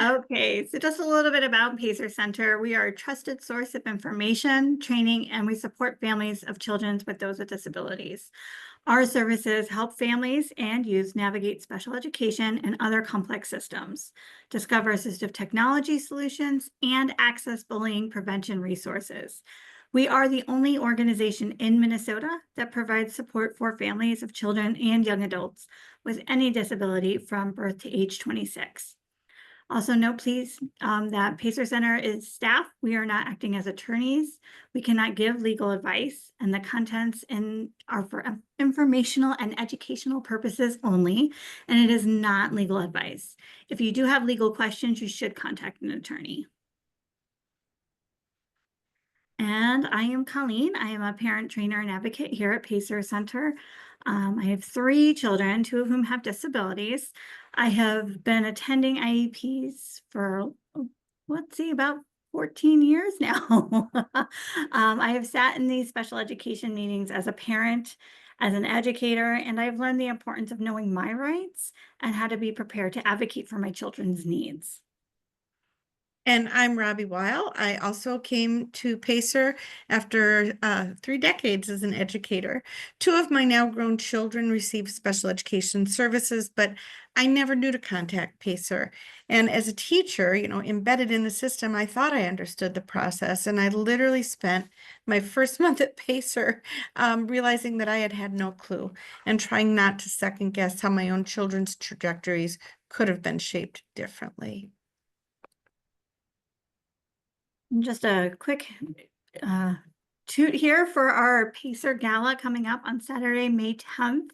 Okay, so just a little bit about Pacer Center. We are a trusted source of information, training, and we support families of children with those with disabilities. Our services help families and youth navigate special education and other complex systems, discover assistive technology solutions, and access bullying prevention resources. We are the only organization in Minnesota that provides support for families of children and young adults with any disability from birth to age 26. Also note, please, that Pacer Center is staff. We are not acting as attorneys. We cannot give legal advice, and the contents are for informational and educational purposes only, and it is not legal advice. If you do have legal questions, you should contact an attorney. And I am Colleen. I am a parent trainer and advocate here at Pacer Center. I have 3 children, 2 of whom have disabilities. I have been attending IEPs for, let's see, about 14 years now. I have sat in these special education meetings as a parent, as an educator, and I've learned the importance of knowing my rights and how to be prepared to advocate for my children's needs. And I'm Robbie Weil. I also came to Pacer after 3 decades as an educator. 2 of my now grown children receive special education services, but I never knew to contact Pacer. And as a teacher, embedded in the system, I thought I understood the process. And I literally spent my first month at Pacer realizing that I had had no clue and trying not to second guess how my own children's trajectories could have been shaped differently. Just a quick toot here for our Pacer Gala coming up on Saturday, May 10th.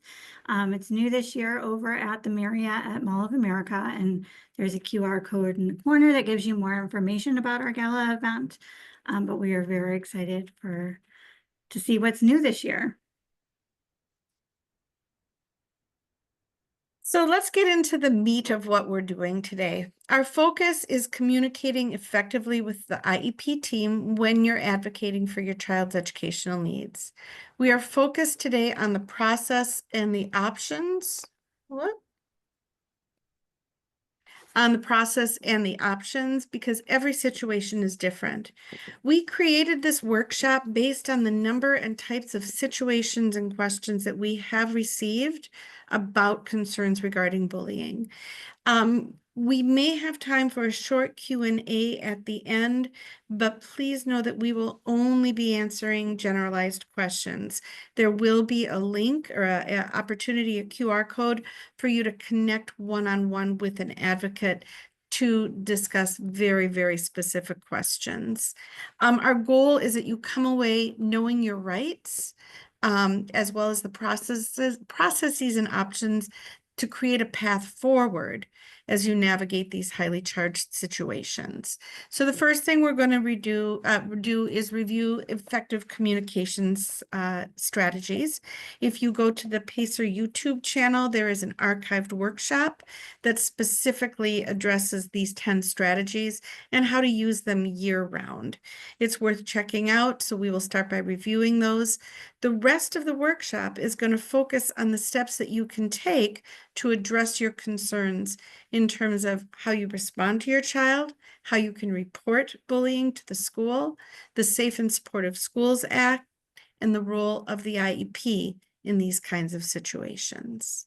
It's new this year over at the Marriott at Mall of America, and there's a QR code in the corner that gives you more information about our gala event. But we are very excited to see what's new this year. So let's get into the meat of what we're doing today. Our focus is communicating effectively with the IEP team when you're advocating for your child's educational needs. We are focused today on the process and the options. On the process and the options because every situation is different. We created this workshop based on the number and types of situations and questions that we have received about concerns regarding bullying. We may have time for a short Q&A at the end, but please know that we will only be answering generalized questions. There will be a link or an opportunity, a QR code for you to connect one-on-one with an advocate to discuss very, very specific questions. Our goal is that you come away knowing your rights, as well as the processes and options to create a path forward as you navigate these highly charged situations. So the first thing we're going to do is review effective communications strategies. If you go to the Pacer YouTube channel, there is an archived workshop that specifically addresses these 10 strategies and how to use them year-round. It's worth checking out, so we will start by reviewing those. The rest of the workshop is going to focus on the steps that you can take to address your concerns in terms of how you respond to your child, how you can report bullying to the school, the Safe and Supportive Schools Act, and the role of the IEP in these kinds of situations.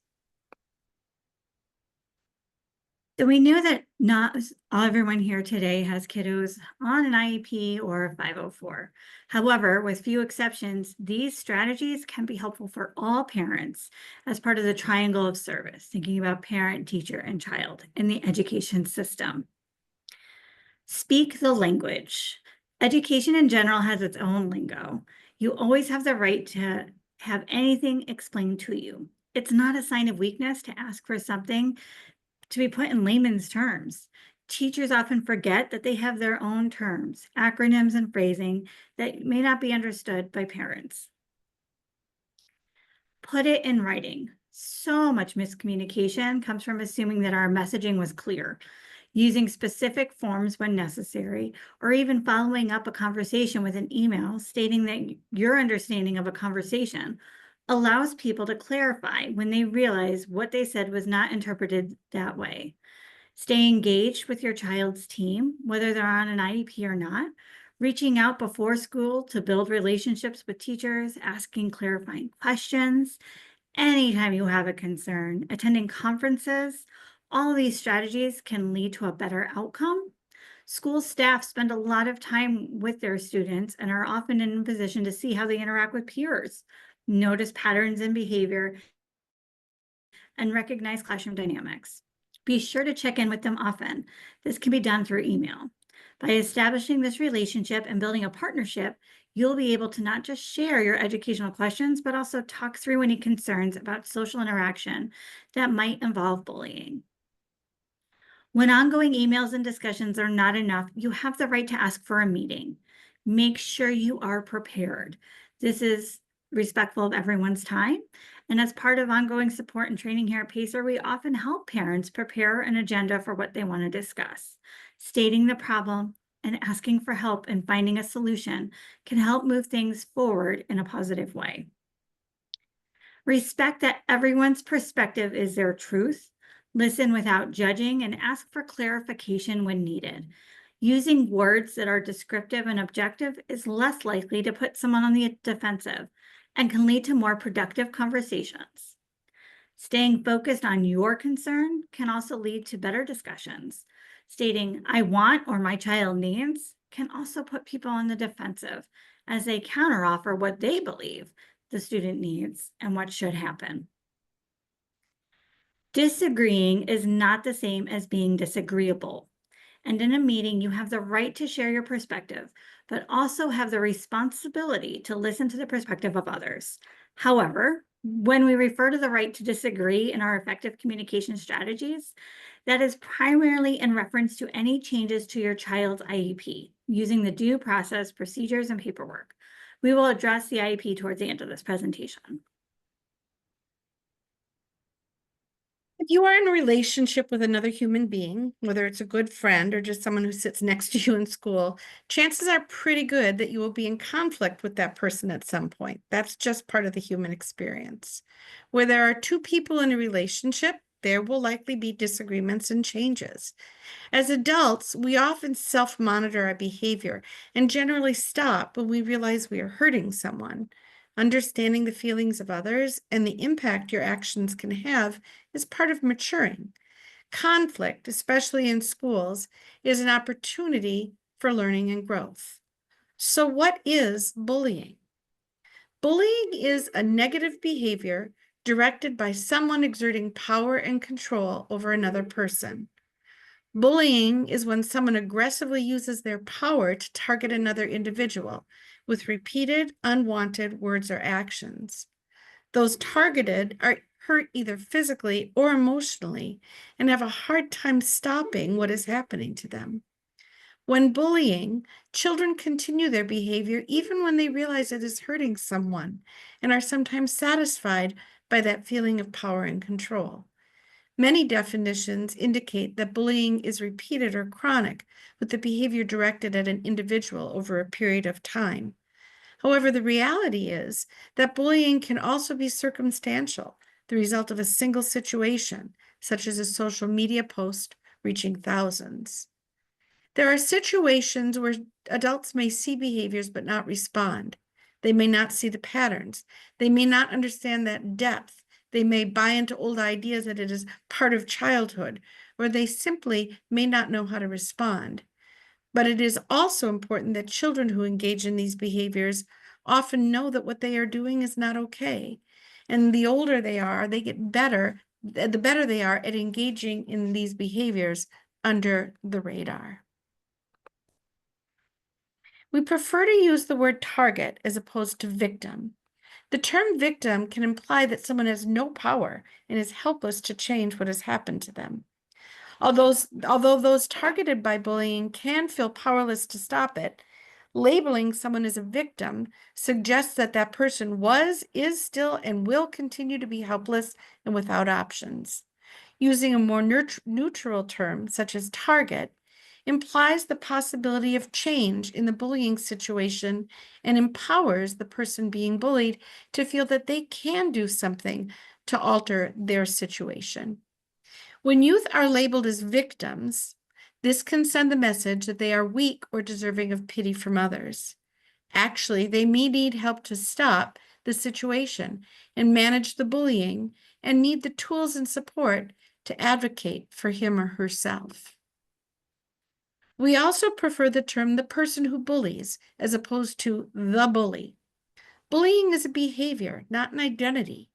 So we knew that not everyone here today has kiddos on an IEP or a 504. However, with few exceptions, these strategies can be helpful for all parents as part of the triangle of service, thinking about parent, teacher, and child in the education system. Speak the language. Education in general has its own lingo. You always have the right to have anything explained to you. It's not a sign of weakness to ask for something to be put in layman's terms. Teachers often forget that they have their own terms, acronyms, and phrasing that may not be understood by parents. Put it in writing. So much miscommunication comes from assuming that our messaging was clear, using specific forms when necessary, or even following up a conversation with an email stating that your understanding of a conversation allows people to clarify when they realize what they said was not interpreted that way. Stay engaged with your child's team, whether they're on an IEP or not. Reaching out before school to build relationships with teachers, asking clarifying questions anytime you have a concern, attending conferences. All of these strategies can lead to a better outcome. School staff spend a lot of time with their students and are often in a position to see how they interact with peers, notice patterns in behavior, and recognize classroom dynamics. Be sure to check in with them often. This can be done through email. By establishing this relationship and building a partnership, you'll be able to not just share your educational questions, but also talk through any concerns about social interaction that might involve bullying. When ongoing emails and discussions are not enough, you have the right to ask for a meeting. Make sure you are prepared. This is respectful of everyone's time. And as part of ongoing support and training here at PACER, we often help parents prepare an agenda for what they want to discuss. Stating the problem and asking for help and finding a solution can help move things forward in a positive way. Respect that everyone's perspective is their truth. Listen without judging and ask for clarification when needed. Using words that are descriptive and objective is less likely to put someone on the defensive and can lead to more productive conversations. Staying focused on your concern can also lead to better discussions. Stating, I want or my child needs, can also put people on the defensive as they counteroffer what they believe the student needs and what should happen. Disagreeing is not the same as being disagreeable. And in a meeting, you have the right to share your perspective, but also have the responsibility to listen to the perspective of others. However, when we refer to the right to disagree in our effective communication strategies, that is primarily in reference to any changes to your child's IEP using the due process, procedures, and paperwork. We will address the IEP towards the end of this presentation. If you are in a relationship with another human being, whether it's a good friend or just someone who sits next to you in school, chances are pretty good that you will be in conflict with that person at some point. That's just part of the human experience. Where there are two people in a relationship, there will likely be disagreements and changes. As adults, we often self-monitor our behavior and generally stop when we realize we are hurting someone. Understanding the feelings of others and the impact your actions can have is part of maturing. Conflict, especially in schools, is an opportunity for learning and growth. So, what is bullying? Bullying is a negative behavior directed by someone exerting power and control over another person. Bullying is when someone aggressively uses their power to target another individual with repeated, unwanted words or actions. Those targeted are hurt either physically or emotionally and have a hard time stopping what is happening to them. When bullying, children continue their behavior even when they realize it is hurting someone and are sometimes satisfied by that feeling of power and control. Many definitions indicate that bullying is repeated or chronic, with the behavior directed at an individual over a period of time. However, the reality is that bullying can also be circumstantial, the result of a single situation, such as a social media post reaching thousands. There are situations where adults may see behaviors but not respond. They may not see the patterns. They may not understand that depth. They may buy into old ideas that it is part of childhood, or they simply may not know how to respond. But it is also important that children who engage in these behaviors often know that what they are doing is not okay. And the older they are, they get better, the better they are at engaging in these behaviors under the radar. We prefer to use the word target as opposed to victim. The term victim can imply that someone has no power and is helpless to change what has happened to them. Although those targeted by bullying can feel powerless to stop it, labeling someone as a victim suggests that that person was, is still, and will continue to be helpless and without options. Using a more neutral term, such as target, implies the possibility of change in the bullying situation and empowers the person being bullied to feel that they can do something to alter their situation. When youth are labeled as victims, this can send the message that they are weak or deserving of pity from others. Actually, they may need help to stop the situation and manage the bullying and need the tools and support to advocate for him or herself. We also prefer the term the person who bullies as opposed to the bully. Bullying is a behavior, not an identity.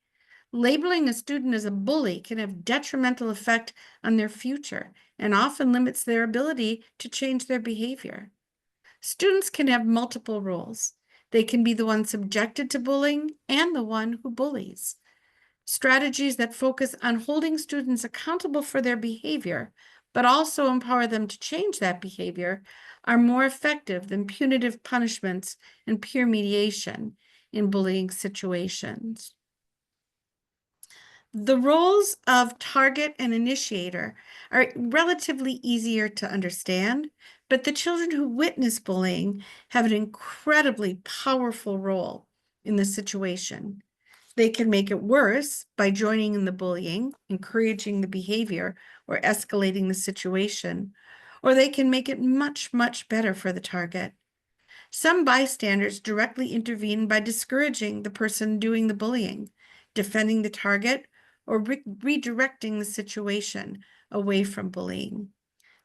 Labeling a student as a bully can have detrimental effect on their future and often limits their ability to change their behavior. Students can have multiple roles. They can be the one subjected to bullying and the one who bullies. Strategies that focus on holding students accountable for their behavior, but also empower them to change that behavior, are more effective than punitive punishments and peer mediation in bullying situations. The roles of target and initiator are relatively easier to understand, but the children who witness bullying have an incredibly powerful role in the situation. They can make it worse by joining in the bullying, encouraging the behavior, or escalating the situation, or they can make it much, much better for the target. Some bystanders directly intervene by discouraging the person doing the bullying, defending the target, or redirecting the situation away from bullying.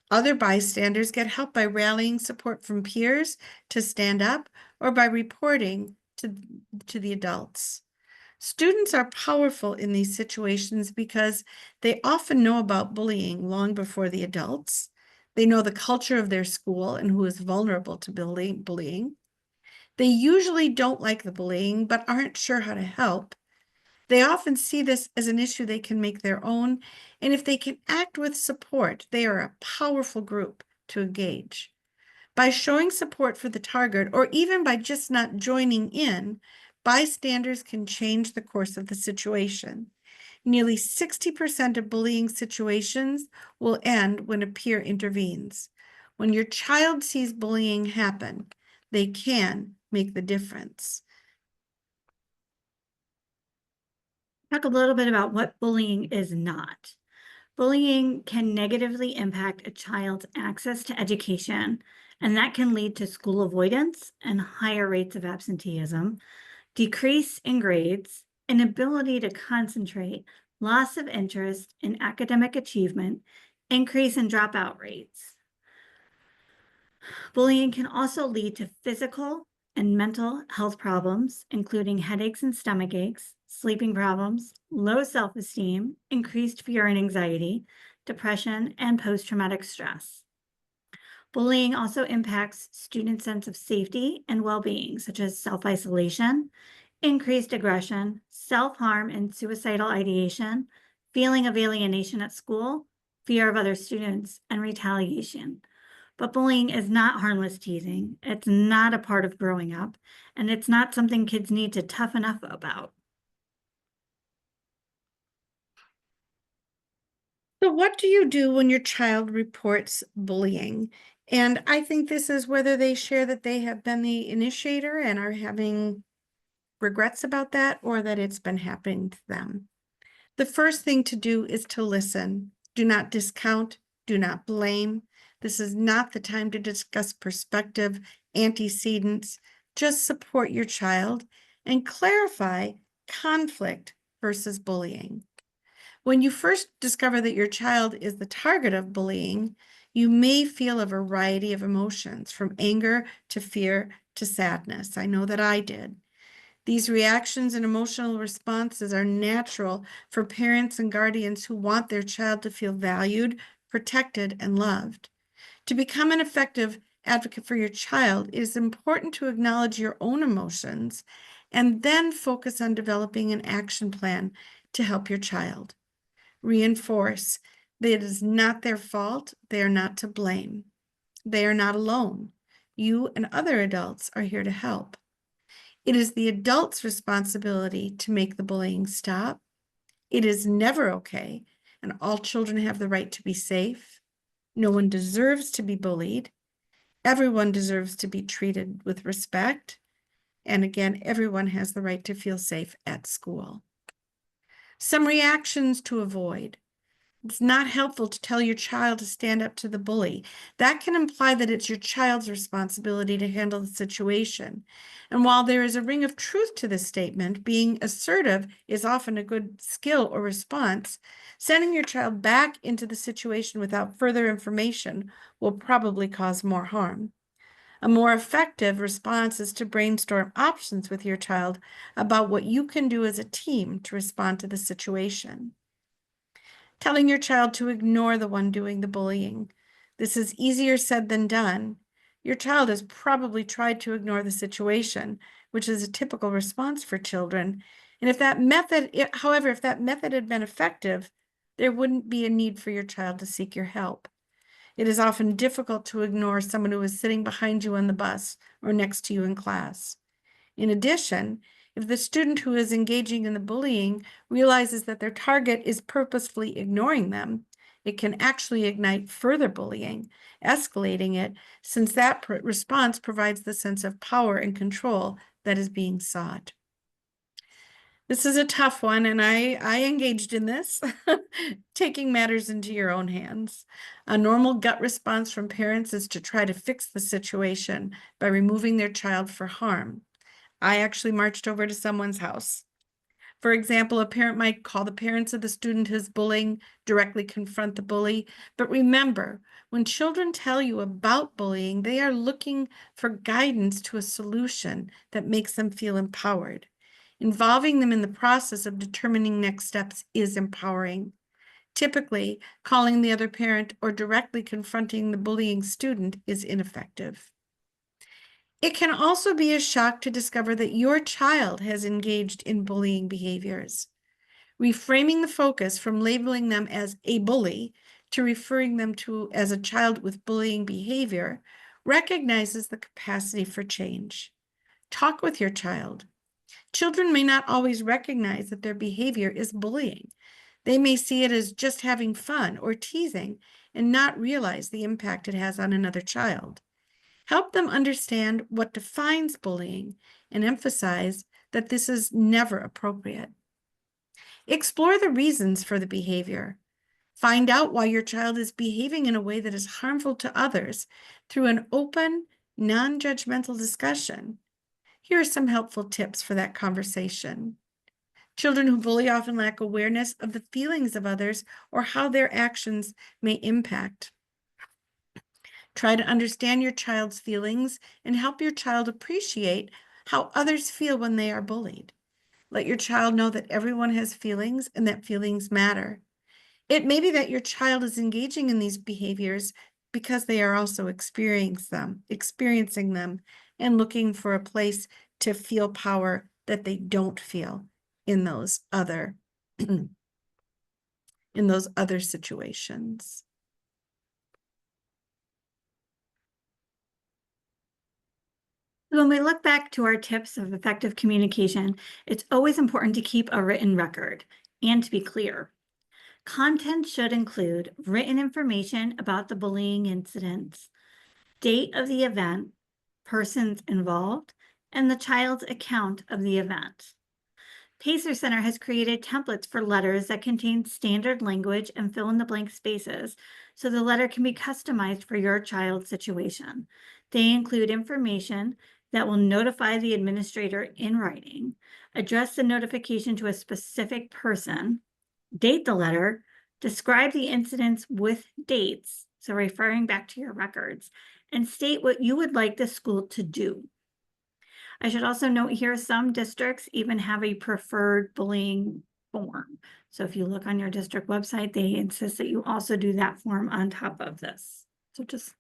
Other bystanders get help by rallying support from peers to stand up or by reporting to the adults. Students are powerful in these situations because they often know about bullying long before the adults. They know the culture of their school and who is vulnerable to bullying. They usually don't like the bullying, but aren't sure how to help. They often see this as an issue they can make their own, and if they can act with support, they are a powerful group to engage. By showing support for the target, or even by just not joining in, bystanders can change the course of the situation. Nearly 60% of bullying situations will end when a peer intervenes. When your child sees bullying happen, they can make the difference. Talk a little bit about what bullying is not. Bullying can negatively impact a child's access to education, and that can lead to school avoidance and higher rates of absenteeism, decrease in grades, inability to concentrate, loss of interest in academic achievement, increase in dropout rates. Bullying can also lead to physical and mental health problems, including headaches and stomach aches, sleeping problems, low self-esteem, increased fear and anxiety, depression, and post-traumatic stress. Bullying also impacts students' sense of safety and well-being, such as self-isolation, increased aggression, self-harm and suicidal ideation, feeling of alienation at school, fear of other students, and retaliation. But bullying is not harmless teasing. It's not a part of growing up, and it's not something kids need to toughen up about. So what do you do when your child reports bullying? And I think this is whether they share that they have been the initiator and are having regrets about that, or that it's been happening to them. The first thing to do is to listen. Do not discount, do not blame. This is not the time to discuss perspective, antecedents. Just support your child and clarify conflict versus bullying. When you first discover that your child is the target of bullying, you may feel a variety of emotions, from anger to fear to sadness. I know that I did. These reactions and emotional responses are natural for parents and guardians who want their child to feel valued, protected, and loved. To become an effective advocate for your child, it is important to acknowledge your own emotions and then focus on developing an action plan to help your child. Reinforce that it is not their fault, they are not to blame. They are not alone. You and other adults are here to help. It is the adult's responsibility to make the bullying stop. It is never okay, and all children have the right to be safe. No one deserves to be bullied. Everyone deserves to be treated with respect. And again, everyone has the right to feel safe at school. Some reactions to avoid. It's not helpful to tell your child to stand up to the bully. That can imply that it's your child's responsibility to handle the situation. And while there is a ring of truth to this statement, being assertive is often a good skill or response. Sending your child back into the situation without further information will probably cause more harm. A more effective response is to brainstorm options with your child about what you can do as a team to respond to the situation. Telling your child to ignore the one doing the bullying. This is easier said than done. Your child has probably tried to ignore the situation, which is a typical response for children. And if that method, however, if that method had been effective, there wouldn't be a need for your child to seek your help. It is often difficult to ignore someone who is sitting behind you on the bus or next to you in class. In addition, if the student who is engaging in the bullying realizes that their target is purposefully ignoring them, it can actually ignite further bullying, escalating it, since that response provides the sense of power and control that is being sought. This is a tough one, and I engaged in this, taking matters into your own hands. A normal gut response from parents is to try to fix the situation by removing their child for harm. I actually marched over to someone's house. For example, a parent might call the parents of the student who's bullying, directly confront the bully. But remember, when children tell you about bullying, they are looking for guidance to a solution that makes them feel empowered. Involving them in the process of determining next steps is empowering. Typically, calling the other parent or directly confronting the bullying student is ineffective. It can also be a shock to discover that your child has engaged in bullying behaviors. Reframing the focus from labeling them as a bully to referring them to as a child with bullying behavior recognizes the capacity for change. Talk with your child. Children may not always recognize that their behavior is bullying. They may see it as just having fun or teasing and not realize the impact it has on another child. Help them understand what defines bullying and emphasize that this is never appropriate. Explore the reasons for the behavior. Find out why your child is behaving in a way that is harmful to others through an open, non-judgmental discussion. Here are some helpful tips for that conversation. Children who bully often lack awareness of the feelings of others or how their actions may impact. Try to understand your child's feelings and help your child appreciate how others feel when they are bullied. Let your child know that everyone has feelings and that feelings matter. It may be that your child is engaging in these behaviors because they are also experiencing them and looking for a place to feel power that they don't feel in those other situations. When we look back to our tips of effective communication, it's always important to keep a written record and to be clear. Content should include written information about the bullying incidents, date of the event, persons involved, and the child's account of the event. Pacer Center has created templates for letters that contain standard language and fill in the blank spaces, so the letter can be customized for your child's situation. They include information that will notify the administrator in writing, address the notification to a specific person, date the letter, describe the incidents with dates, so referring back to your records, and state what you would like the school to do. I should also note here, some districts even have a preferred bullying form. So if you look on your district website, they insist that you also do that form on top of this. So just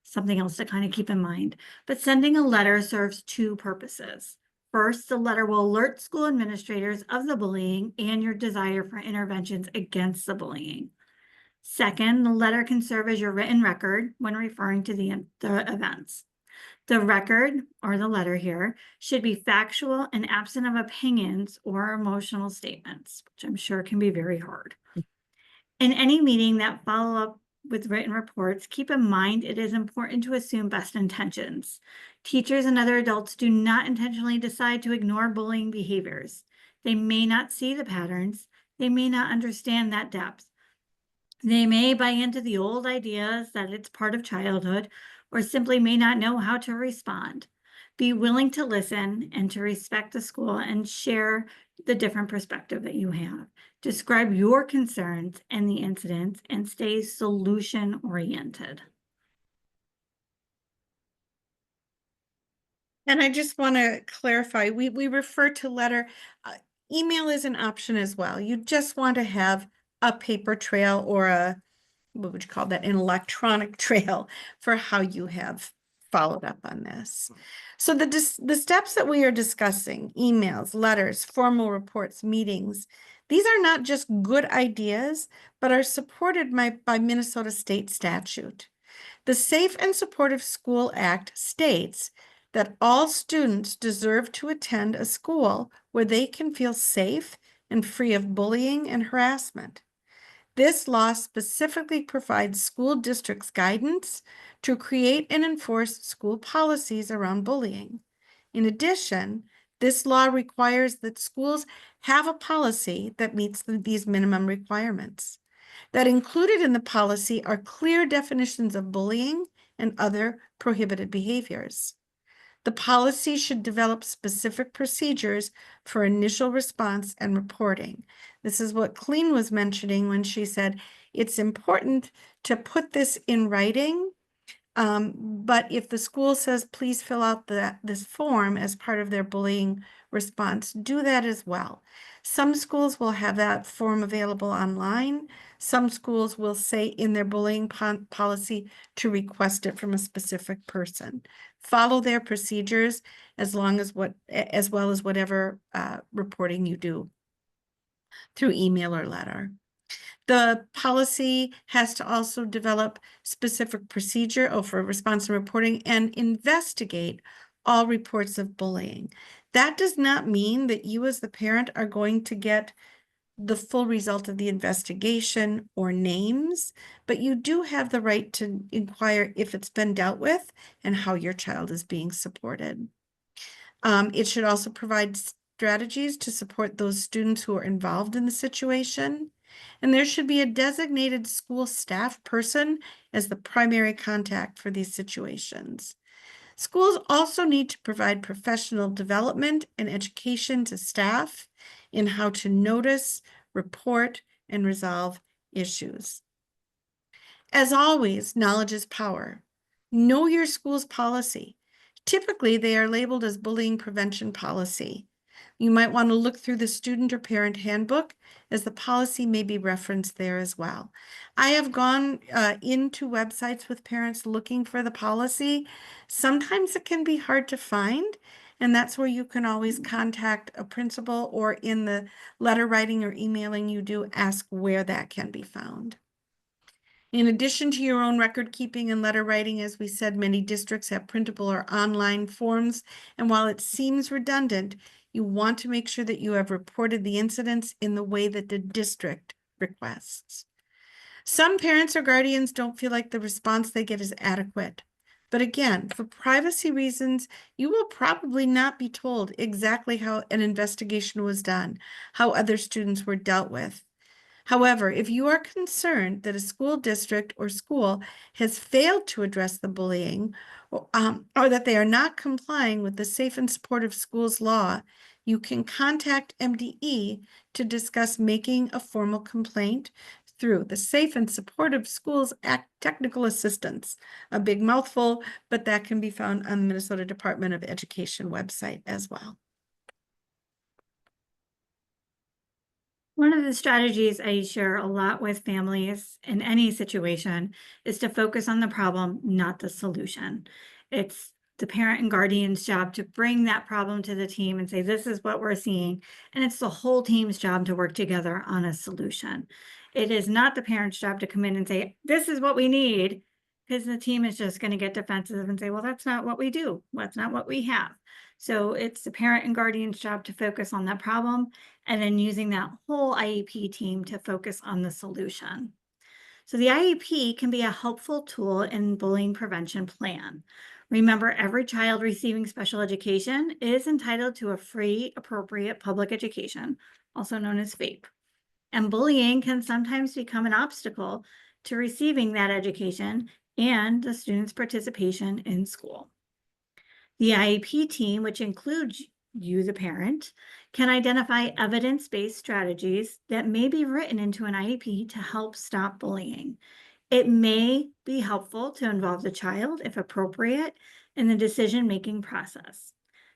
something else to kind of keep in mind. But sending a letter serves two purposes. First, the letter will alert school administrators of the bullying and your desire for interventions against the bullying. Second, the letter can serve as your written record when referring to the events. The record, or the letter here, should be factual and absent of opinions or emotional statements, which I'm sure can be very hard. In any meeting that follow up with written reports, keep in mind it is important to assume best intentions. Teachers and other adults do not intentionally decide to ignore bullying behaviors. They may not see the patterns. They may not understand that depth. They may buy into the old ideas that it's part of childhood or simply may not know how to respond. Be willing to listen and to respect the school and share the different perspective that you have. Describe your concerns and the incidents and stay solution oriented. And I just want to clarify, we refer to letter, email is an option as well. You just want to have a paper trail or a, what would you call that, an electronic trail for how you have followed up on this. So the steps that we are discussing, emails, letters, formal reports, meetings, these are not just good ideas, but are supported by Minnesota state statute. The Safe and Supportive School Act states that all students deserve to attend a school where they can feel safe and free of bullying and harassment. This law specifically provides school districts guidance to create and enforce school policies around bullying. In addition, this law requires that schools have a policy that meets these minimum requirements. That included in the policy are clear definitions of bullying and other prohibited behaviors. The policy should develop specific procedures for initial response and reporting. This is what Colleen was mentioning when she said it's important to put this in writing. But if the school says, please fill out this form as part of their bullying response, do that as well. Some schools will have that form available online. Some schools will say in their bullying policy to request it from a specific person. Follow their procedures as well as whatever reporting you do through email or letter. The policy has to also develop specific procedure for response and reporting and investigate all reports of bullying. That does not mean that you as the parent are going to get the full result of the investigation or names, but you do have the right to inquire if it's been dealt with and how your child is being supported. It should also provide strategies to support those students who are involved in the situation. And there should be a designated school staff person as the primary contact for these situations. Schools also need to provide professional development and education to staff in how to notice, report, and resolve issues. As always, knowledge is power. Know your school's policy. Typically, they are labeled as bullying prevention policy. You might want to look through the student or parent handbook as the policy may be referenced there as well. I have gone into websites with parents looking for the policy. Sometimes it can be hard to find, and that's where you can always contact a principal or in the letter writing or emailing you do, ask where that can be found. In addition to your own record keeping and letter writing, as we said, many districts have printable or online forms. And while it seems redundant, you want to make sure that you have reported the incidents in the way that the district requests. Some parents or guardians don't feel like the response they get is adequate. But again, for privacy reasons, you will probably not be told exactly how an investigation was done, how other students were dealt with. However, if you are concerned that a school district or school has failed to address the bullying or that they are not complying with the Safe and Supportive Schools law, you can contact MDE to discuss making a formal complaint through the Safe and Supportive Schools Act Technical Assistance. A big mouthful, but that can be found on the Minnesota Department of Education website as well. One of the strategies I share a lot with families in any situation is to focus on the problem, not the solution. It's the parent and guardian's job to bring that problem to the team and say, this is what we're seeing. And it's the whole team's job to work together on a solution. It is not the parent's job to come in and say, this is what we need, because the team is just going to get defensive and say, well, that's not what we do. That's not what we have. So it's the parent and guardian's job to focus on that problem and then using that whole IEP team to focus on the solution. So the IEP can be a helpful tool in bullying prevention plan. Remember, every child receiving special education is entitled to a free, appropriate public education, also known as FAPE. And bullying can sometimes become an obstacle to receiving that education and the student's participation in school. The IEP team, which includes you, the parent, can identify evidence based strategies that may be written into an IEP to help stop bullying. It may be helpful to involve the child, if appropriate, in the decision making process.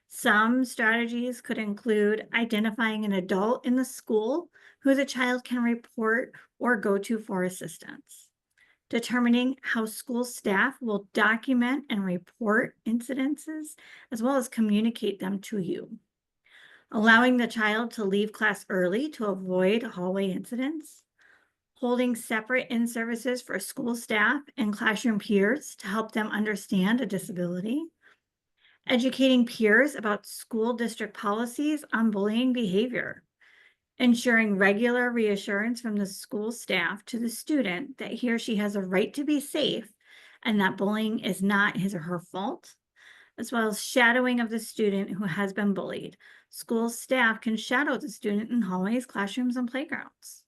Some strategies could include identifying an adult in the school who the child can report or go to for assistance, determining how school staff will document and report incidences, as well as communicate them to you, allowing the child to leave class early to avoid hallway incidents, holding separate in-services for school staff and classroom peers to help them understand a disability, educating peers about school district policies on bullying behavior, ensuring regular reassurance from the school staff to the student that he or she has a right to be safe and that bullying is not his or her fault, as well as shadowing of the student who has been bullied. School staff can shadow the student in hallways, classrooms, and playgrounds.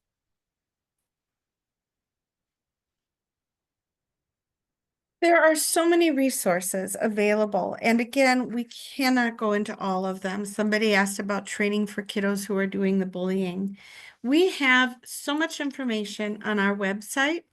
There are so many resources available. And again, we cannot go into all of them. Somebody asked about training for kiddos who are doing the bullying. We have so much information on our website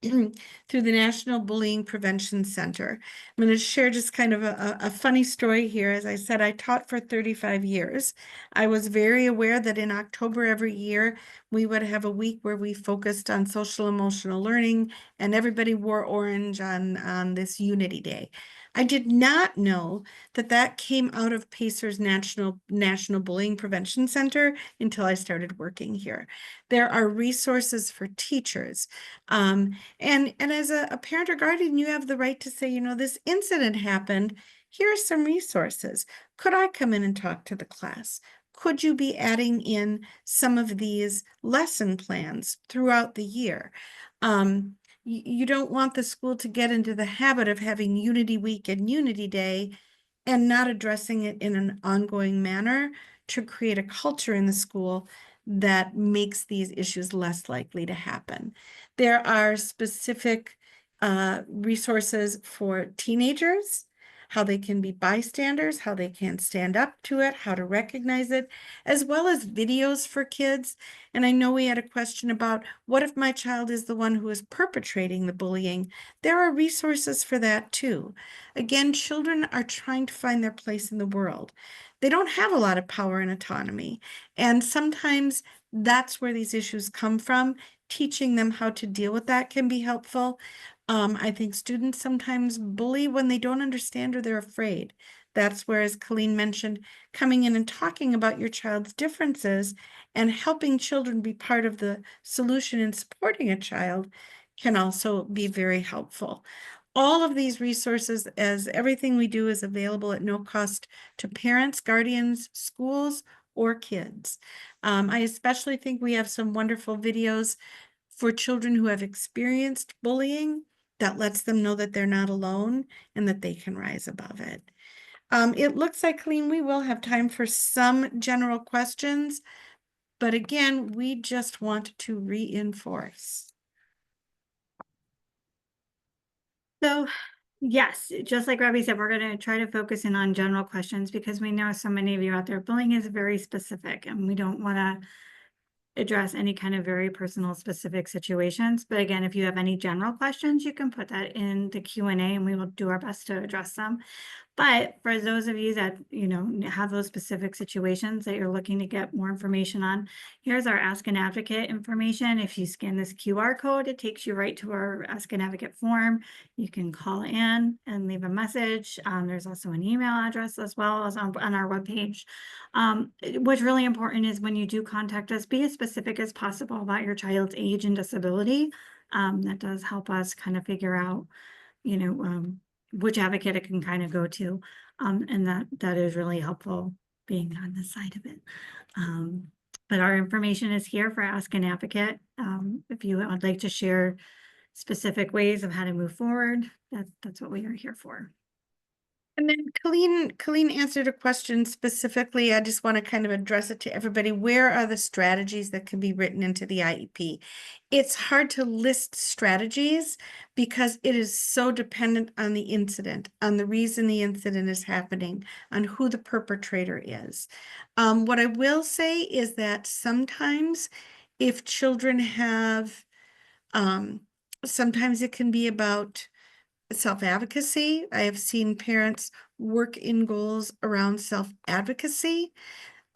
through the National Bullying Prevention Center. I'm going to share just kind of a funny story here. As I said, I taught for 35 years. I was very aware that in October every year, we would have a week where we focused on social emotional learning, and everybody wore orange on this Unity Day. I did not know that that came out of Pacer's National Bullying Prevention Center until I started working here. There are resources for teachers. And as a parent or guardian, you have the right to say, you know, this incident happened. Here are some resources. Could I come in and talk to the class? Could you be adding in some of these lesson plans throughout the year? You don't want the school to get into the habit of having Unity Week and Unity Day and not addressing it in an ongoing manner to create a culture in the school that makes these issues less likely to happen. There are specific resources for teenagers, how they can be bystanders, how they can stand up to it, how to recognize it, as well as videos for kids. And I know we had a question about what if my child is the one who is perpetrating the bullying? There are resources for that too. Again, children are trying to find their place in the world. They don't have a lot of power and autonomy. And sometimes that's where these issues come from. Teaching them how to deal with that can be helpful. I think students sometimes bully when they don't understand or they're afraid. That's where, as Colleen mentioned, coming in and talking about your child's differences and helping children be part of the solution and supporting a child can also be very helpful. All of these resources, as everything we do, is available at no cost to parents, guardians, schools, or kids. I especially think we have some wonderful videos for children who have experienced bullying that lets them know that they're not alone and that they can rise above it. It looks like, Colleen, we will have time for some general questions, but again, we just want to reinforce. So, yes, just like Robbie said, we're going to try to focus in on general questions because we know so many of you out there, bullying is very specific and we don't want to address any kind of very personal specific situations. But again, if you have any general questions, you can put that in the Q&A and we will do our best to address them. But for those of you that, you know, have those specific situations that you're looking to get more information on, here's our Ask an Advocate information. If you scan this QR code, it takes you right to our Ask an Advocate form. You can call in and leave a message. There's also an email address as well as on our webpage. What's really important is when you do contact us, be as specific as possible about your child's age and disability. That does help us kind of figure out, you know, which advocate it can kind of go to. And that is really helpful being on this side of it. But our information is here for Ask an Advocate. If you would like to share specific ways of how to move forward, that's what we are here for. And then Colleen answered a question specifically. I just want to kind of address it to everybody. Where are the strategies that can be written into the IEP? It's hard to list strategies because it is so dependent on the incident, on the reason the incident is happening, on who the perpetrator is. What I will say is that sometimes if children have, sometimes it can be about self-advocacy. I have seen parents work in goals around self-advocacy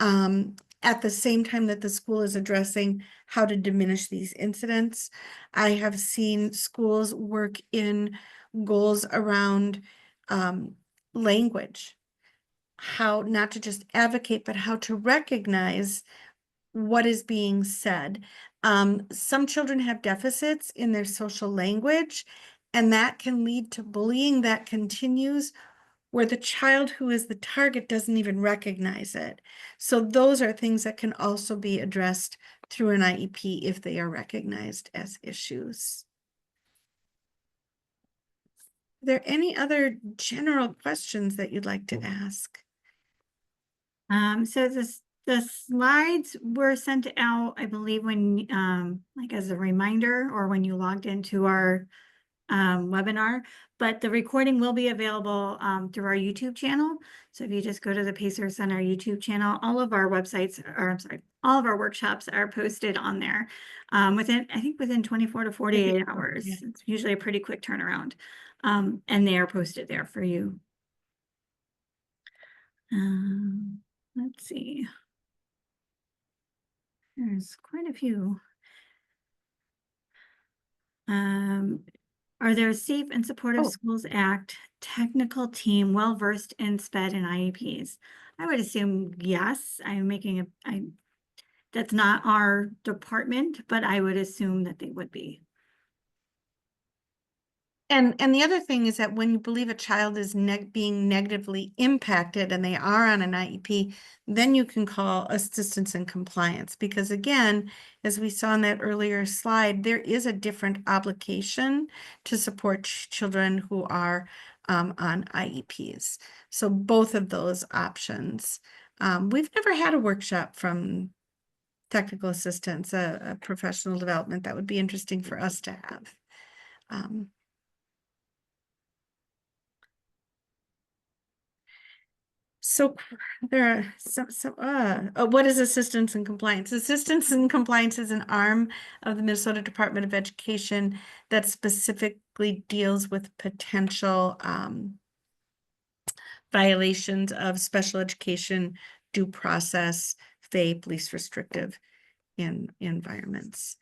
at the same time that the school is addressing how to diminish these incidents. I have seen schools work in goals around language, how not to just advocate, but how to recognize what is being said. Some children have deficits in their social language, and that can lead to bullying that continues where the child who is the target doesn't even recognize it. So those are things that can also be addressed through an IEP if they are recognized as issues. Are there any other general questions that you'd like to ask? So the slides were sent out, I believe, when like as a reminder or when you logged into our webinar, but the recording will be available through our YouTube channel. So if you just go to the Pacer Center YouTube channel, all of our websites, or I'm sorry, all of our workshops are posted on there I think within 24 to 48 hours. Yeah. It's usually a pretty quick turnaround. And they are posted there for you. Let's see. There's quite a few. Are there Safe and Supportive Oh, Schools Act technical team well-versed in SPED and IEPs? I would assume yes. That's not our department, but I would assume that they would be. and the other thing is that when you believe a child is being negatively impacted and they are on an IEP, then you can call assistance and compliance. Because again, as we saw in that earlier slide, there is a different obligation to support children who are on IEPs. So both of those options. We've never had a workshop from technical assistance, a professional development that would be interesting for us to have. So there are what is assistance and compliance? Assistance and compliance is an arm of the Minnesota Department of Education that specifically deals with potential violations of special education due process, FAPE, least restrictive in environments.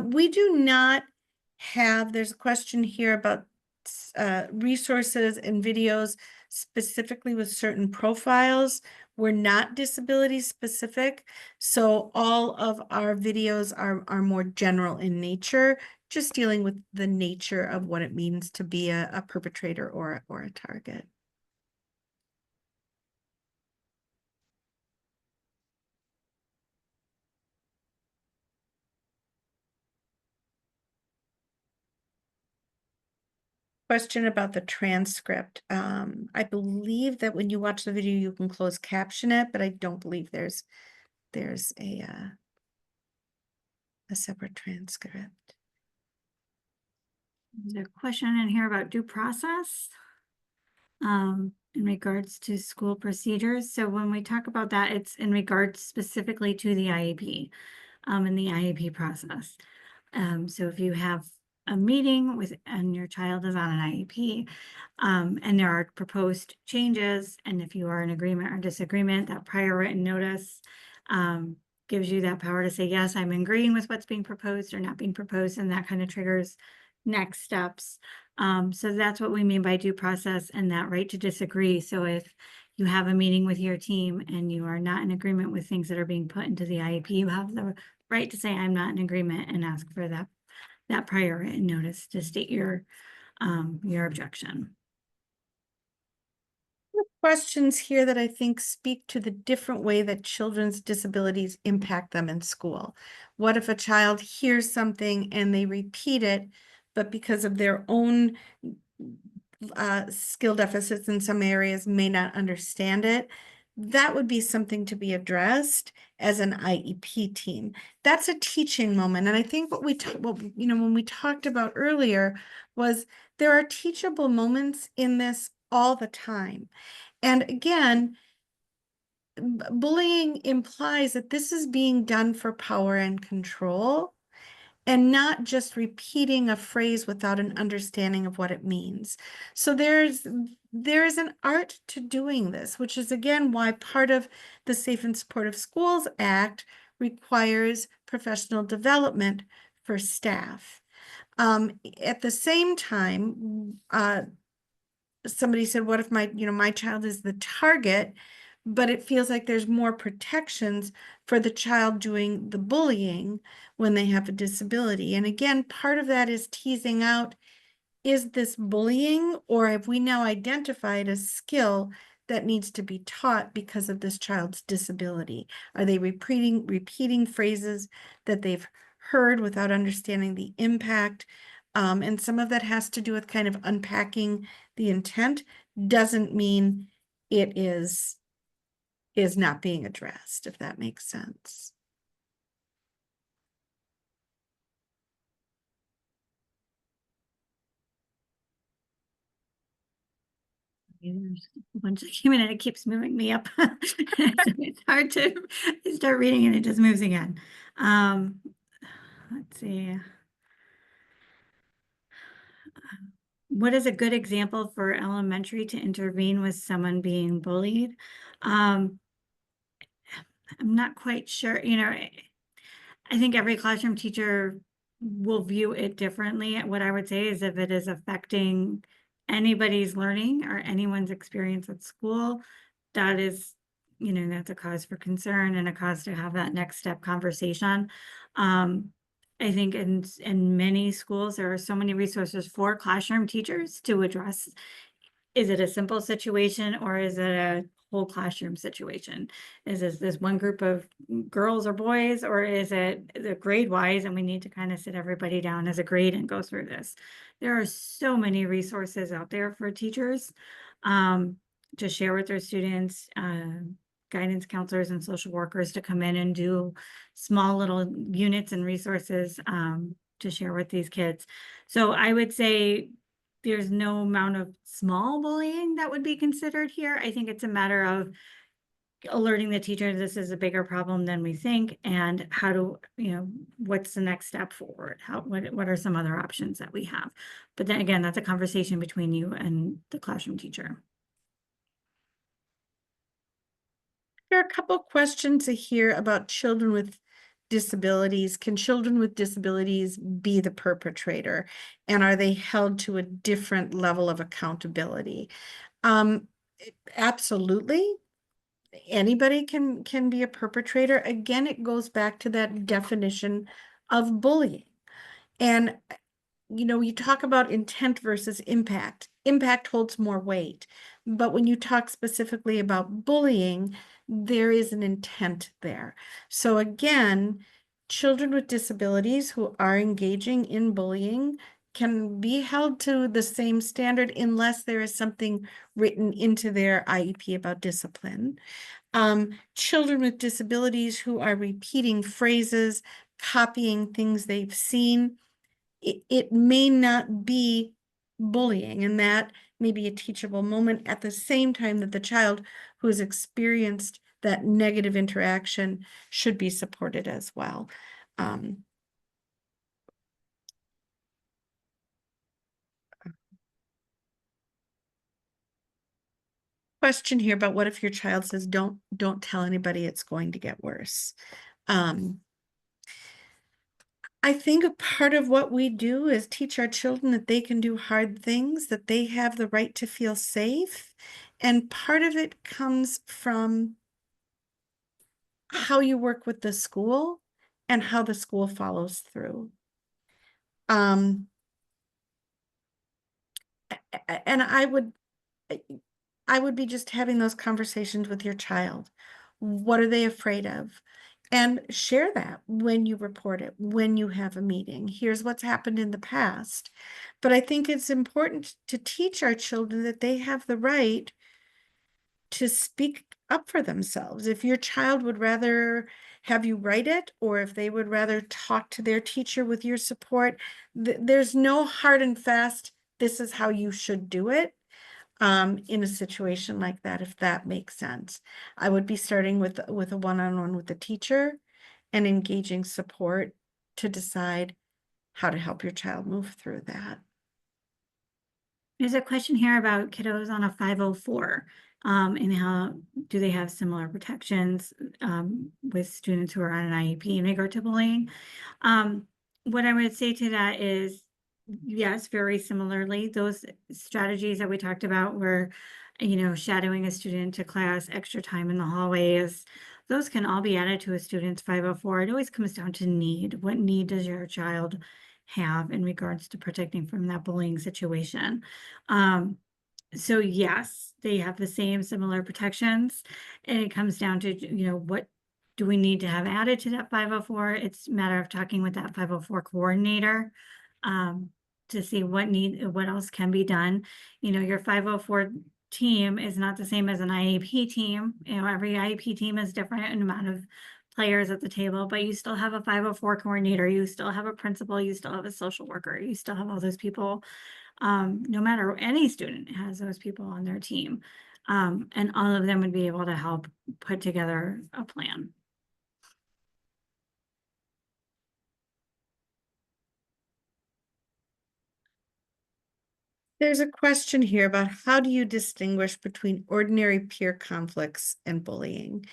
We do not have, there's a question here about resources and videos specifically with certain profiles. We're not disability specific, so all of our videos are more general in nature, just dealing with the nature of what it means to be a perpetrator or a target. Question about the transcript. I believe that when you watch the video, you can close caption it, but I don't believe there's a separate transcript. There's a question in here about due process in regards to school procedures. So when we talk about that, it's in regards specifically to the IEP and the IEP process. So if you have a meeting and your child is on an IEP, and there are proposed changes, and if you are in agreement or disagreement, that prior written notice gives you that power to say, yes, I'm agreeing with what's being proposed or not being proposed, and that kind of triggers next steps. So that's what we mean by due process and that right to disagree. So if you have a meeting with your team and you are not in agreement with things that are being put into the IEP, you have the right to say, I'm not in agreement, and ask for that prior written notice to state your objection. Questions here that I think speak to the different way that children's disabilities impact them in school. What if a child hears something and they repeat it, but because of their own skill deficits in some areas, may not understand it. That would be something to be addressed as an IEP team. That's a teaching moment. And I think what when we talked about earlier was there are teachable moments in this all the time. And again, bullying implies that this is being done for power and control, and not just repeating a phrase without an understanding of what it means. So there is an art to doing this, which is again why part of the Safe and Supportive Schools Act requires professional development for staff. At the same time, somebody said, what if my child is the target, but it feels like there's more protections for the child doing the bullying when they have a disability. And again, part of that is teasing out, is this bullying, or have we now identified a skill that needs to be taught because of this child's disability? Are they repeating phrases that they've heard without understanding the impact? And some of that has to do with kind of unpacking the intent. Doesn't mean it is not being addressed, if that makes sense. There's a bunch that came in and it keeps moving me up. So it's hard to start reading and it just moves again. Let's see. What is a good example for elementary to intervene with someone being bullied? I'm not quite sure, I think every classroom teacher will view it differently. What I would say is if it is affecting anybody's learning or anyone's experience at school, that is, that's a cause for concern and a cause to have that next step conversation. I think in many schools, there are so many resources for classroom teachers to address. Is it a simple situation or is it a whole classroom situation? Is this one group of girls or boys, or is it the grade wise and we need to kind of sit everybody down as a grade and go through this? There are so many resources out there for teachers to share with their students, guidance counselors and social workers to come in and do small little units and resources to share with these kids. So I would say there's no amount of small bullying that would be considered here. I think it's a matter of alerting the teacher this is a bigger problem than we think, and how to, what's the next step forward? What are some other options that we have? But then again, that's a conversation between you and the classroom teacher. There are a couple questions here about children with disabilities. Can children with disabilities be the perpetrator? And are they held to a different level of accountability? Absolutely. Anybody can be a perpetrator. Again, it goes back to that definition of bullying. And you talk about intent versus impact. Impact holds more weight. But when you talk specifically about bullying, there is an intent there. So again, children with disabilities who are engaging in bullying can be held to the same standard unless there is something written into their IEP about discipline. Children with disabilities who are repeating phrases, copying things they've seen, it may not be bullying, and that may be a teachable moment at the same time that the child who has experienced that negative interaction should be supported as well. Question here about what if your child says, don't tell anybody, it's going to get worse. I think a part of what we do is teach our children that they can do hard things, that they have the right to feel safe. And part of it comes from how you work with the school and how the school follows through. And I would be just having those conversations with your child. What are they afraid of? And share that when you report it, when you have a meeting. Here's what's happened in the past. But I think it's important to teach our children that they have the right to speak up for themselves. If your child would rather have you write it, or if they would rather talk to their teacher with your support, there's no hard and fast, this is how you should do it. In a situation like that, if that makes sense. I would be starting with a one-on-one with the teacher and engaging support to decide how to help your child move through that. There's a question here about kiddos on a 504, and how do they have similar protections with students who are on an IEP in regard to bullying? What I would say to that is, yes, very similarly, those strategies that we talked about were, shadowing a student to class, extra time in the hallways, those can all be added to a student's 504. It always comes down to need. What need does your child have in regards to protecting from that bullying situation? Um, so yes, they have the same similar protections, and it comes down to, what do we need to have added to that 504? It's a matter of talking with that 504 coordinator, um, to see what else can be done. Your 504 team is not the same as an IEP team. Every IEP team is different in amount of players at the table, but you still have a 504 coordinator, you still have a principal, you still have a social worker, you still have all those people. No matter, any student has those people on their team. And all of them would be able to help put together a plan. There's a question here about how do you distinguish between ordinary peer conflicts and bullying?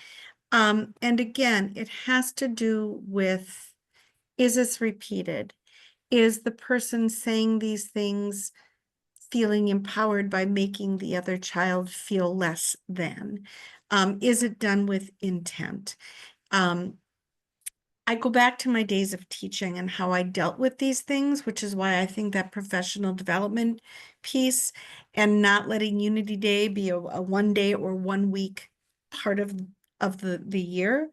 And again, it has to do with, is this repeated? Is the person saying these things feeling empowered by making the other child feel less than? Is it done with intent? I go back to my days of teaching and how I dealt with these things, which is why I think that professional development piece and not letting Unity Day be a 1 day or 1 week part of the year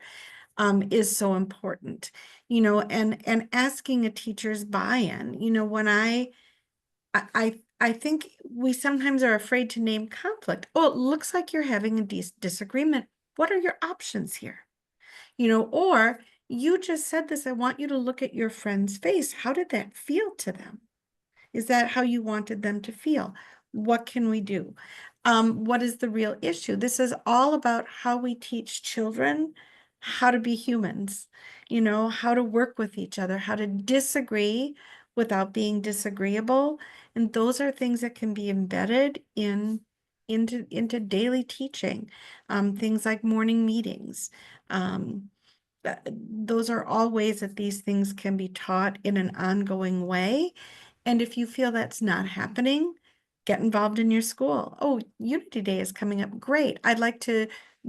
is so important, and asking a teacher's buy-in. When I think we sometimes are afraid to name conflict. Oh, it looks like you're having a disagreement. What are your options here? Or you just said this, I want you to look at your friend's face. How did that feel to them? Is that how you wanted them to feel? What can we do? What is the real issue? This is all about how we teach children how to be humans, how to work with each other, how to disagree without being disagreeable. And those are things that can be embedded into daily teaching. Things like morning meetings. Those are all ways that these things can be taught in an ongoing way. And if you feel that's not happening, get involved in your school. Oh, Unity Day is coming up. Great. I'd like to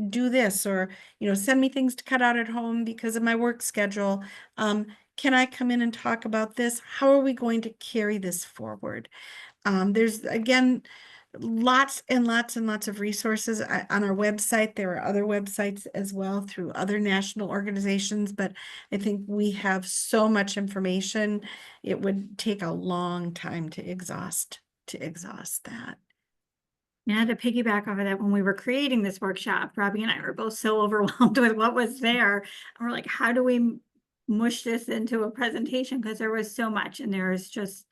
do this, or, send me things to cut out at home because of my work schedule. Can I come in and talk about this? How are we going to carry this forward? There's, again, lots and lots and lots of resources on our website. There are other websites as well through other national organizations, but I think we have so much information, it would take a long time to exhaust that. And to piggyback off of that, when we were creating this workshop, Robbie and I were both so overwhelmed with what was there. And we're like, how do we mush this into a presentation? Because there was so much, and there's just,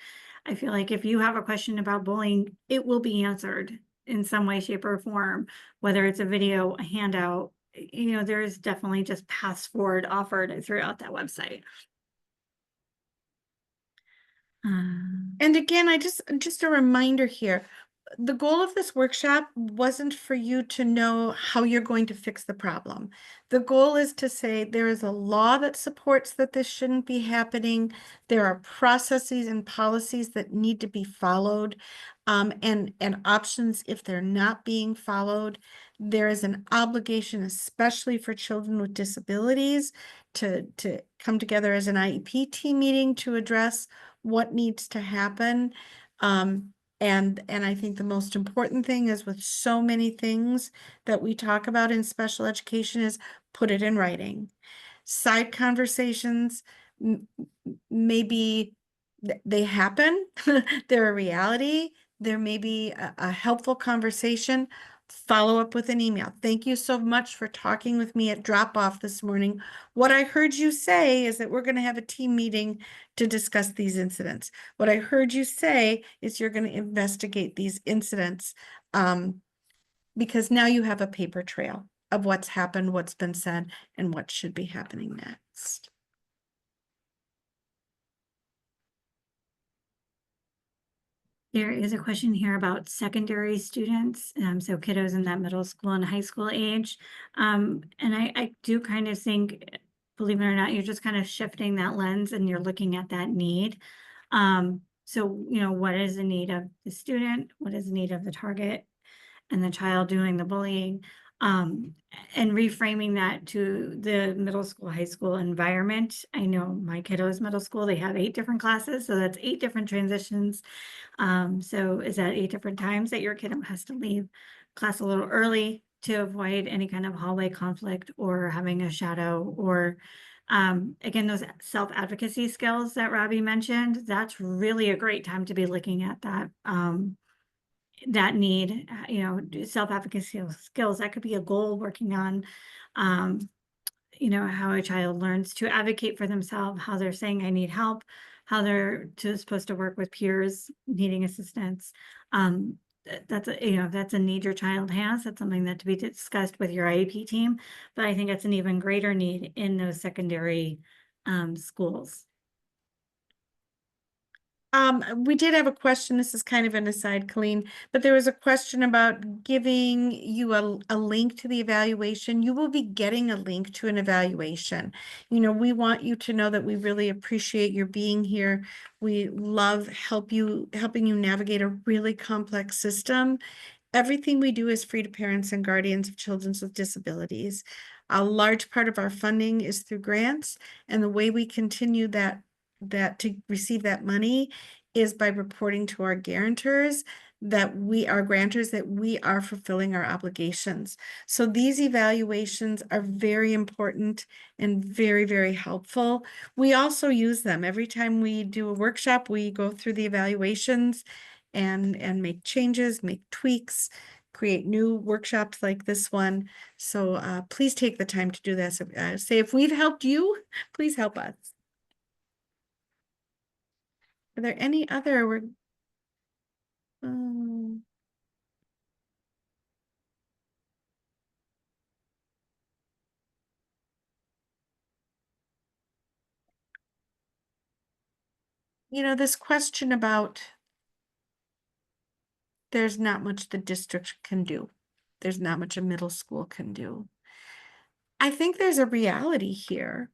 I feel like if you have a question about bullying, it will be answered in some way, shape, or form, whether it's a video, a handout. There's definitely just paths forward offered throughout that website. And again, just a reminder here, the goal of this workshop wasn't for you to know how you're going to fix the problem. The goal is to say there is a law that supports that this shouldn't be happening. There are processes and policies that need to be followed, and options if they're not being followed. There is an obligation, especially for children with disabilities, to come together as an IEP team meeting to address what needs to happen. And I think the most important thing is, with so many things that we talk about in special education, is put it in writing. Side conversations, maybe they happen, they're a reality. There may be a helpful conversation. Follow up with an email. Thank you so much for talking with me at drop off this morning. What I heard you say is that we're going to have a team meeting to discuss these incidents. What I heard you say is you're going to investigate these incidents, because now you have a paper trail of what's happened, what's been said, and what should be happening next. There is a question here about secondary students, so kiddos in that middle school and high school age. And I do kind of think, believe it or not, you're just kind of shifting that lens and you're looking at that need. So, what is the need of the student? What is the need of the target and the child doing the bullying? And reframing that to the middle school, high school environment. I know my kiddos middle school, they have 8 different classes, so that's 8 different transitions. So is that 8 different times that your kid has to leave class a little early to avoid any kind of hallway conflict or having a shadow or again, those self-advocacy skills that Robbie mentioned, that's really a great time to be looking at that that need, self-advocacy skills. That could be a goal working on um, how a child learns to advocate for themselves, how they're saying, I need help, how they're supposed to work with peers needing assistance. That's a need your child has. That's something that to be discussed with your IEP team. But I think it's an even greater need in those secondary schools. We did have a question. This is kind of an aside, Colleen, but there was a question about giving you a link to the evaluation. You will be getting a link to an evaluation. We want you to know that we really appreciate your being here. We love helping you navigate a really complex system. Everything we do is free to parents and guardians of children with disabilities. A large part of our funding is through grants, and the way we continue that to receive that money is by reporting to our guarantors that we are fulfilling our obligations. So these evaluations are very important and very, very helpful. We also use them every time we do a workshop. We go through the evaluations and make changes, make tweaks, create new workshops like this one. So please take the time to do this. Say if we've helped you, please help us. Are there any other? This question about there's not much the district can do. There's not much a middle school can do. I think there's a reality here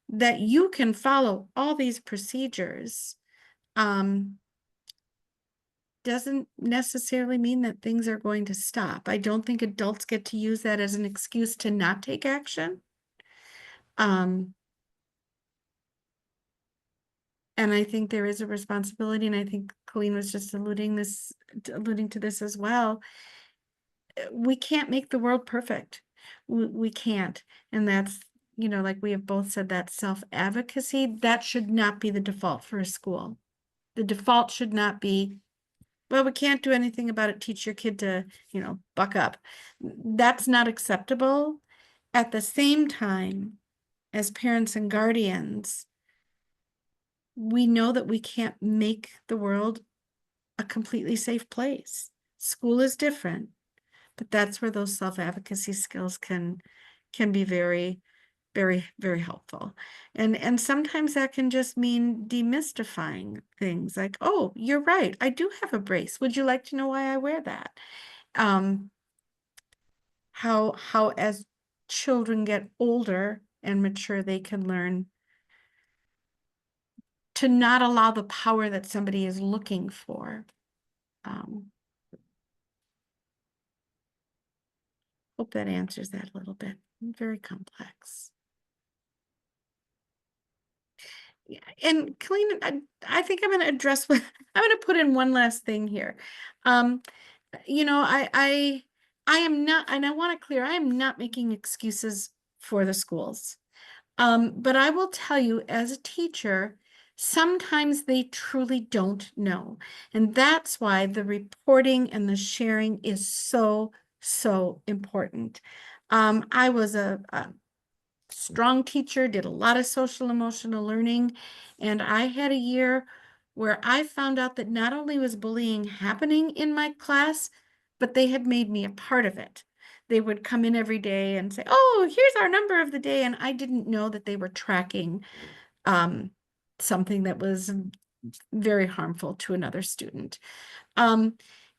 that you can follow all these procedures. Doesn't necessarily mean that things are going to stop. I don't think adults get to use that as an excuse to not take action. And I think there is a responsibility, and I think Colleen was just alluding to this as well. We can't make the world perfect. We can't. And that's, like we have both said, that self-advocacy, that should not be the default for a school. The default should not be, well, we can't do anything about it. Teach your kid to, buck up. That's not acceptable. At the same time, as parents and guardians, we know that we can't make the world a completely safe place. School is different, but that's where those self-advocacy skills can be very, very, very helpful. And sometimes that can just mean demystifying things like, oh, you're right, I do have a brace. Would you like to know why I wear that? How as children get older and mature, they can learn to not allow the power that somebody is looking for. Hope that answers that a little bit. Very complex. Yeah, and Colleen, I think I'm going to address what I'm going to put in one last thing here. I am not, and I want to clear, I am not making excuses for the schools. But I will tell you, as a teacher, sometimes they truly don't know. And that's why the reporting and the sharing is so, so important. I was a strong teacher, did a lot of social emotional learning, and I had a year where I found out that not only was bullying happening in my class, but they had made me a part of it. They would come in every day and say, "Oh, here's our number of the day," and I didn't know that they were tracking um, something that was very harmful to another student. Um,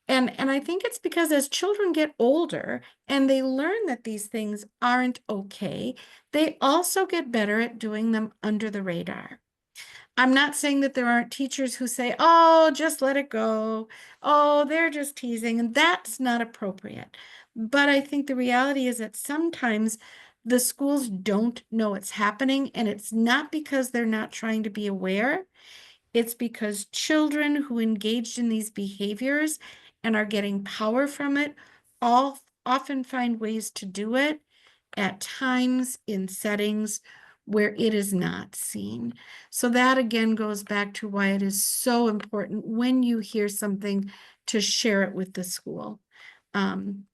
and I think it's because as children get older and they learn that these things aren't okay, they also get better at doing them under the radar. I'm not saying that there aren't teachers who say, "Oh, just let it go. Oh, they're just teasing," and that's not appropriate. But I think the reality is that sometimes the schools don't know it's happening, and it's not because they're not trying to be aware. It's because children who engaged in these behaviors and are getting power from it all often find ways to do it at times in settings where it is not seen. So that again goes back to why it is so important when you hear something to share it with the school. Um,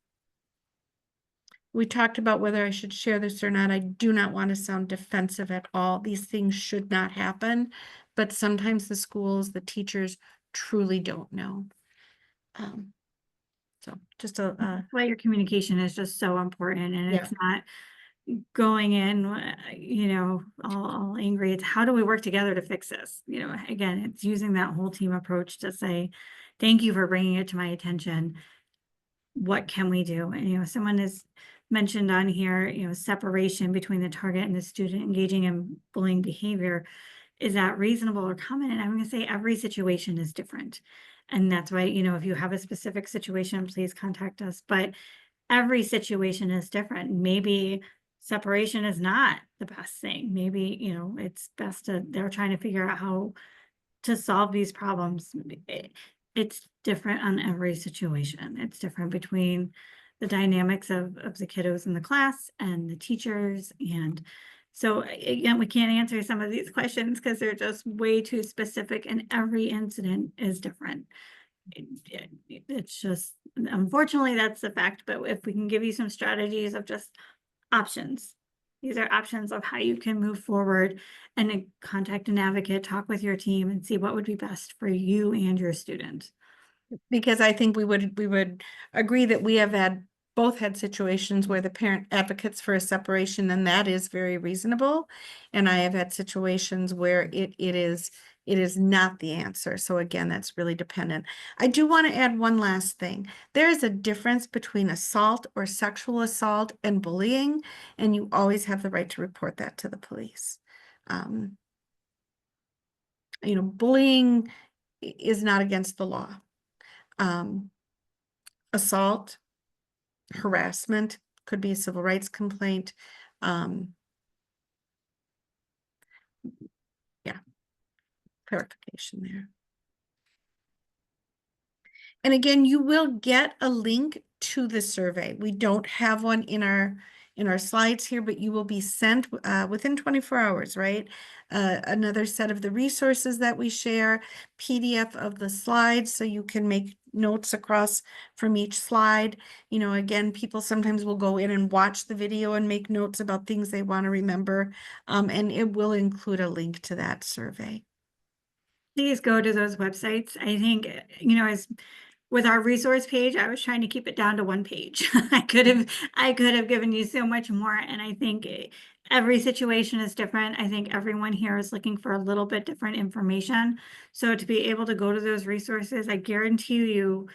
we talked about whether I should share this or not. I do not want to sound defensive at all. These things should not happen, but sometimes the schools, the teachers truly don't know. Um, so just That's why your communication is just so important, and yeah. it's not going in, all angry. It's how do we work together to fix this? Again, it's using that whole team approach to say, thank you for bringing it to my attention. What can we do? And, someone has mentioned on here, separation between the target and the student engaging in bullying behavior. Is that reasonable or common? And I'm going to say every situation is different. And that's why, if you have a specific situation, please contact us. But every situation is different. Maybe separation is not the best thing. Maybe, it's best they're trying to figure out how to solve these problems. It's different on every situation. It's different between the dynamics of the kiddos in the class and the teachers. And so again, we can't answer some of these questions because they're just way too specific, and every incident is different. It's just, unfortunately, that's the fact. But if we can give you some strategies of just options, these are options of how you can move forward and then contact an advocate, talk with your team, and see what would be best for you and your student. Because I think we would agree that we have both had situations where the parent advocates for a separation, and that is very reasonable. And I have had situations where it is not the answer. So again, that's really dependent. I do want to add one last thing. There is a difference between assault or sexual assault and bullying, and you always have the right to report that to the police. Bullying is not against the law. Assault, harassment, could be a civil rights complaint. Yeah, clarification there. And again, you will get a link to the survey. We don't have one in our slides here, but you will be sent within 24 hours, right? Another set of the resources that we share, PDF of the slides, so you can make notes across from each slide. Again, people sometimes will go in and watch the video and make notes about things they want to remember, and it will include a link to that survey. Please go to those websites. I think, as with our resource page, I was trying to keep it down to one page. I could have given you so much more. And I think every situation is different. I think everyone here is looking for a little bit different information. So to be able to go to those resources, I guarantee you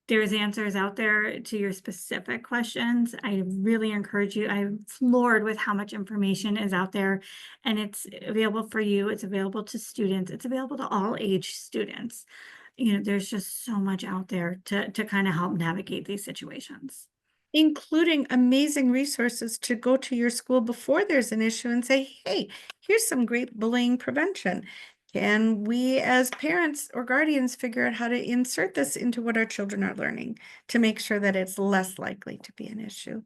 there's answers out there to your specific questions. I really encourage you. I'm floored with how much information is out there, and it's available for you. It's available to students. It's available to all age students. There's just so much out there to kind of help navigate these situations. Including amazing resources to go to your school before there's an issue and say, hey, here's some great bullying prevention. Can we as parents or guardians figure out how to insert this into what our children are learning to make sure that it's less likely to be an issue?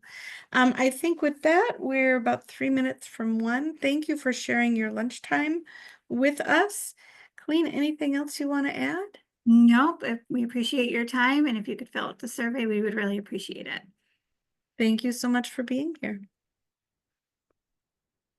I think with that, we're about 3 minutes from 1. Thank you for sharing your lunchtime with us. Colleen, anything else you want to add? Nope, we appreciate your time, and if you could fill out the survey, we would really appreciate it. Thank you so much for being here.